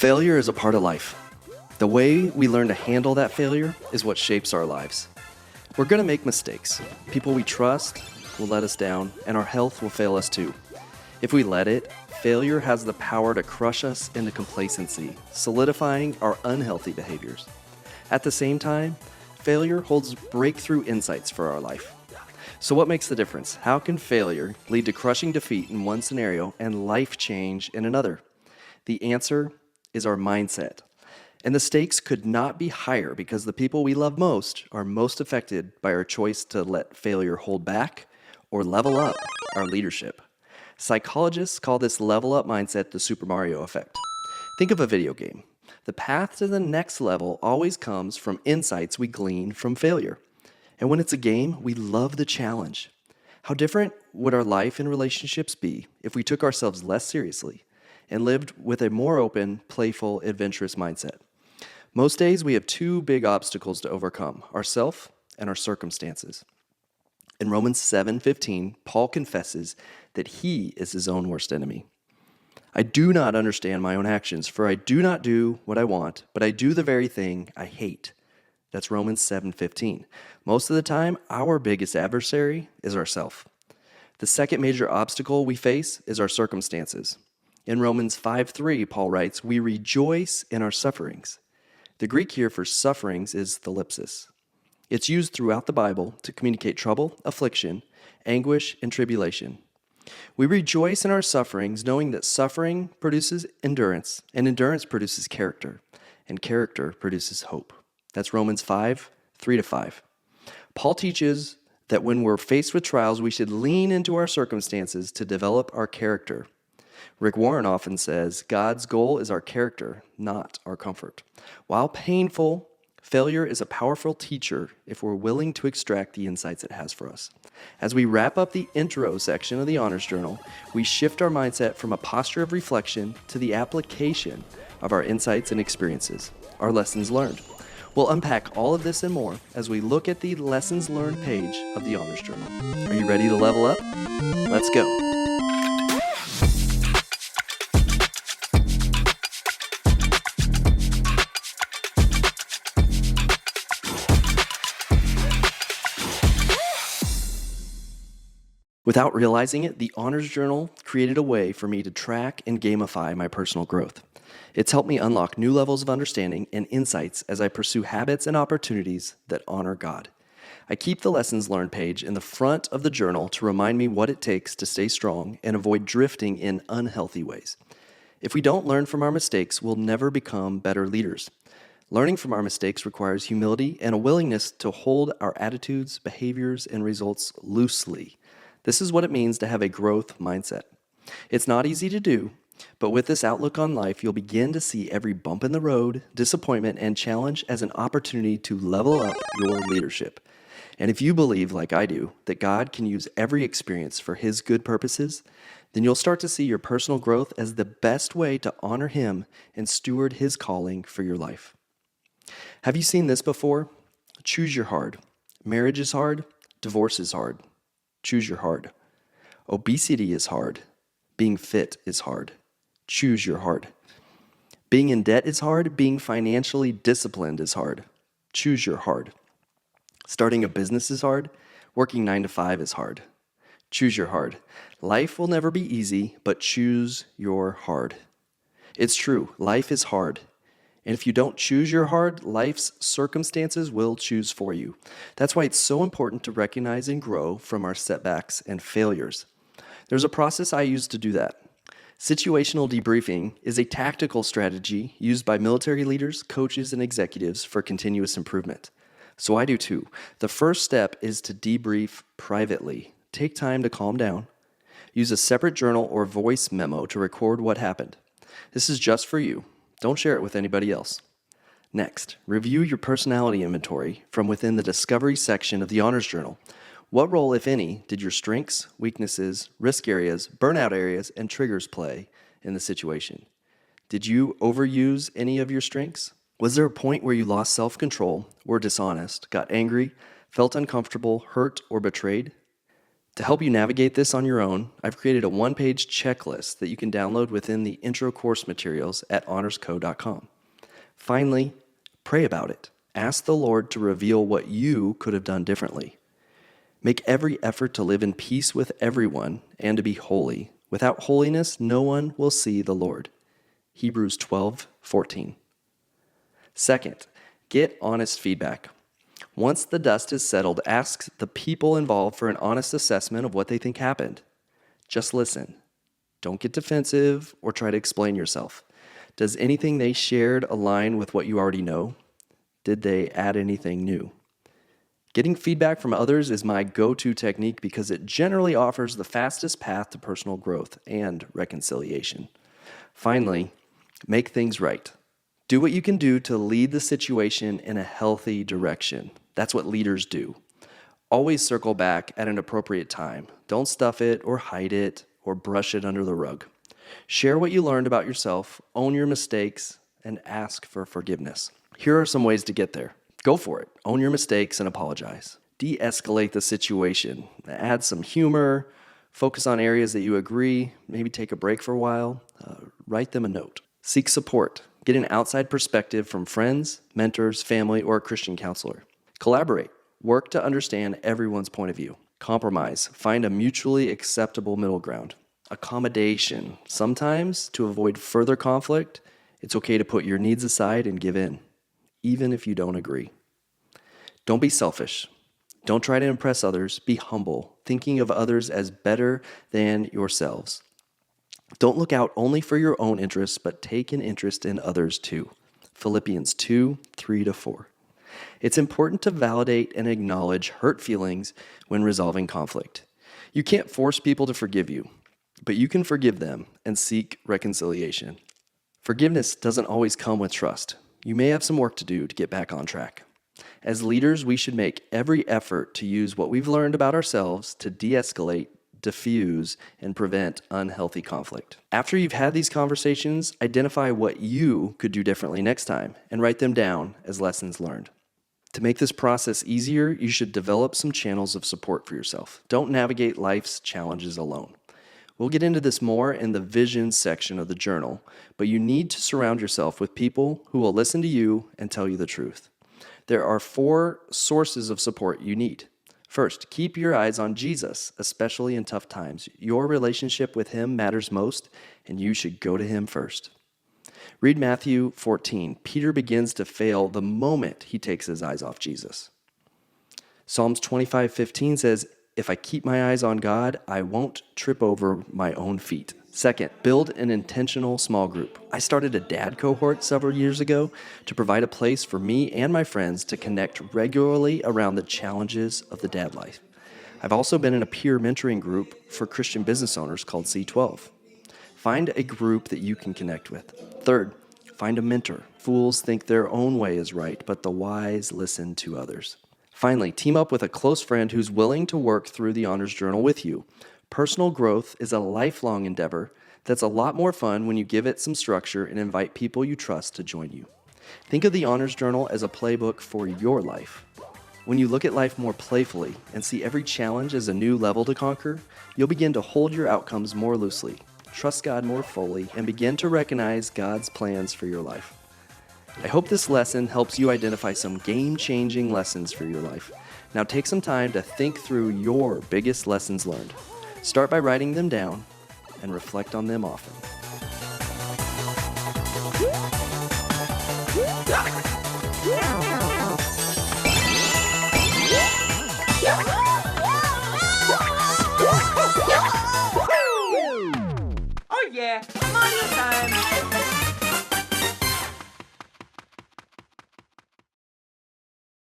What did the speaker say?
Failure is a part of life. The way we learn to handle that failure is what shapes our lives. We're going to make mistakes. People we trust will let us down, and our health will fail us too. If we let it, failure has the power to crush us into complacency, solidifying our unhealthy behaviors. At the same time, failure holds breakthrough insights for our life. So what makes the difference? How can failure lead to crushing defeat in one scenario and life change in another? The answer is our mindset. And the stakes could not be higher because the people we love most are most affected by our choice to let failure hold back or level up our leadership. Psychologists call this level up mindset the Super Mario effect. Think of a video game. The path to the next level always comes from insights we glean from failure. And when it's a game, we love the challenge. How different would our life and relationships be if we took ourselves less seriously and lived with a more open, playful, adventurous mindset? Most days we have two big obstacles to overcome, ourself and our circumstances. In Romans 7:15, Paul confesses that he is his own worst enemy. I do not understand my own actions, for I do not do what I want, but I do the very thing I hate. That's Romans 7:15. Most of the time, our biggest adversary is ourself. The second major obstacle we face is our circumstances. In Romans 5:3, Paul writes, "We rejoice in our sufferings." The Greek here for sufferings is thalipsis. It's used throughout the Bible to communicate trouble, affliction, anguish, and tribulation. We rejoice in our sufferings, knowing that suffering produces endurance, and endurance produces character, and character produces hope. That's Romans 5:3-5. Paul teaches that when we're faced with trials, we should lean into our circumstances to develop our character. Rick Warren often says, God's goal is our character, not our comfort. While painful, failure is a powerful teacher if we're willing to extract the insights it has for us. As we wrap up the intro section of the Honors Journal, we shift our mindset from a posture of reflection to the application of our insights and experiences, our lessons learned. We'll unpack all of this and more as we look at the Lessons Learned page of the Honors Journal. Are you ready to level up? Let's go. Without realizing it, the Honors Journal created a way for me to track and gamify my personal growth. It's helped me unlock new levels of understanding and insights as I pursue habits and opportunities that honor God. I keep the Lessons Learned page in the front of the journal to remind me what it takes to stay strong and avoid drifting in unhealthy ways. If we don't learn from our mistakes, we'll never become better leaders. Learning from our mistakes requires humility and a willingness to hold our attitudes, behaviors, and results loosely. This is what it means to have a growth mindset. It's not easy to do, but with this outlook on life, you'll begin to see every bump in the road, disappointment, and challenge as an opportunity to level up your leadership. And if you believe, like I do, that God can use every experience for His good purposes, then you'll start to see your personal growth as the best way to honor Him and steward His calling for your life. Have you seen this before? Choose your hard. Marriage is hard. Divorce is hard. Choose your hard. Obesity is hard. Being fit is hard. Choose your hard. Being in debt is hard. Being financially disciplined is hard. Choose your hard. Starting a business is hard. Working 9 to 5 is hard. Choose your hard. Life will never be easy, but choose your hard. It's true, life is hard. And if you don't choose your hard, life's circumstances will choose for you. That's why it's so important to recognize and grow from our setbacks and failures. There's a process I use to do that. Situational debriefing is a tactical strategy used by military leaders, coaches, and executives for continuous improvement. So I do too. The first step is to debrief privately. Take time to calm down. Use a separate journal or voice memo to record what happened. This is just for you. Don't share it with anybody else. Next, review your personality inventory from within the Discovery section of the Honors Journal. What role, if any, did your strengths, weaknesses, risk areas, burnout areas, and triggers play in the situation? Did you overuse any of your strengths? Was there a point where you lost self-control, were dishonest, got angry, felt uncomfortable, hurt, or betrayed? To help you navigate this on your own, I've created a one-page checklist that you can download within the intro course materials at honorsco.com. Finally, pray about it. Ask the Lord to reveal what you could have done differently. Make every effort to live in peace with everyone and to be holy. Without holiness, no one will see the Lord. Hebrews 12:14. Second, get honest feedback. Once the dust is settled, ask the people involved for an honest assessment of what they think happened. Just listen. Don't get defensive or try to explain yourself. Does anything they shared align with what you already know? Did they add anything new? Getting feedback from others is my go-to technique because it generally offers the fastest path to personal growth and reconciliation. Finally, make things right. Do what you can do to lead the situation in a healthy direction. That's what leaders do. Always circle back at an appropriate time. Don't stuff it or hide it or brush it under the rug. Share what you learned about yourself, own your mistakes, and ask for forgiveness. Here are some ways to get there. Go for it. Own your mistakes and apologize. De-escalate the situation. Add some humor. Focus on areas that you agree. Maybe take a break for a while. Write them a note. Seek support. Get an outside perspective from friends, mentors, family, or a Christian counselor. Collaborate. Work to understand everyone's point of view. Compromise. Find a mutually acceptable middle ground. Accommodation. Sometimes, to avoid further conflict, it's okay to put your needs aside and give in, even if you don't agree. Don't be selfish. Don't try to impress others. Be humble, thinking of others as better than yourselves. Don't look out only for your own interests, but take an interest in others too. Philippians 2:3-4. It's important to validate and acknowledge hurt feelings when resolving conflict. You can't force people to forgive you, but you can forgive them and seek reconciliation. Forgiveness doesn't always come with trust. You may have some work to do to get back on track. As leaders, we should make every effort to use what we've learned about ourselves to de-escalate, diffuse, and prevent unhealthy conflict. After you've had these conversations, identify what you could do differently next time and write them down as lessons learned. To make this process easier, you should develop some channels of support for yourself. Don't navigate life's challenges alone. We'll get into this more in the vision section of the journal, but you need to surround yourself with people who will listen to you and tell you the truth. There are 4 sources of support you need. First, keep your eyes on Jesus, especially in tough times. Your relationship with him matters most, and you should go to him first. Read Matthew 14. Peter begins to fail the moment he takes his eyes off Jesus. Psalms 25:15 says, "If I keep my eyes on God, I won't trip over my own feet." Second, build an intentional small group. I started a dad cohort several years ago to provide a place for me and my friends to connect regularly around the challenges of the dad life. I've also been in a peer mentoring group for Christian business owners called C12. Find a group that you can connect with. Third, find a mentor. Fools think their own way is right, but the wise listen to others. Finally, team up with a close friend who's willing to work through the Honors Journal with you. Personal growth is a lifelong endeavor that's a lot more fun when you give it some structure and invite people you trust to join you. Think of the Honors Journal as a playbook for your life. When you look at life more playfully and see every challenge as a new level to conquer, you'll begin to hold your outcomes more loosely, trust God more fully, and begin to recognize God's plans for your life. I hope this lesson helps you identify some game-changing lessons for your life. Now take some time to think through your biggest lessons learned. Start by writing them down and reflect on them often. Oh yeah, Mario time!